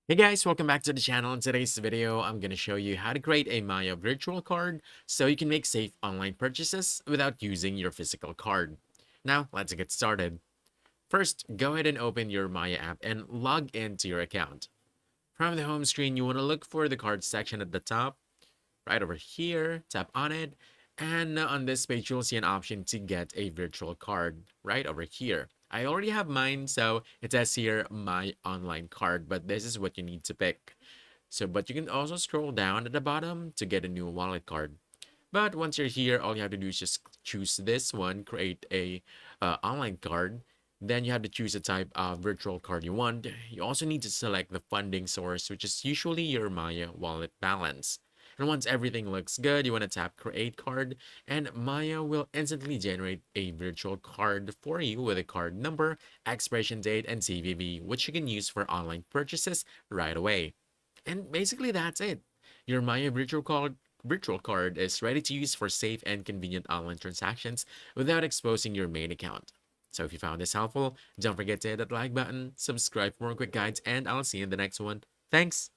Hey guys, welcome back to the channel. In today's video, I'm going to show you how to create a Maya virtual card so you can make safe online purchases without using your physical card. Now, let's get started. First, go ahead and open your Maya app and log into your account. From the home screen, you want to look for the card section at the top, right over here, tap on it, and on this page, you'll see an option to get a virtual card right over here. I already have mine, so it says here my online card, but this is what you need to pick. But you can also scroll down at the bottom to get a new wallet card. But once you're here, all you have to do is just choose this one, create a online card. Then you have to choose the type of virtual card you want. You also need to select the funding source, which is usually your Maya wallet balance. And once everything looks good, you want to tap create card, and Maya will instantly generate a virtual card for you with a card number, expiration date, and CVV, which you can use for online purchases right away. And basically that's it. Your Maya virtual card is ready to use for safe and convenient online transactions without exposing your main account. So if you found this helpful, don't forget to hit that like button, subscribe for more quick guides, and I'll see you in the next one. Thanks!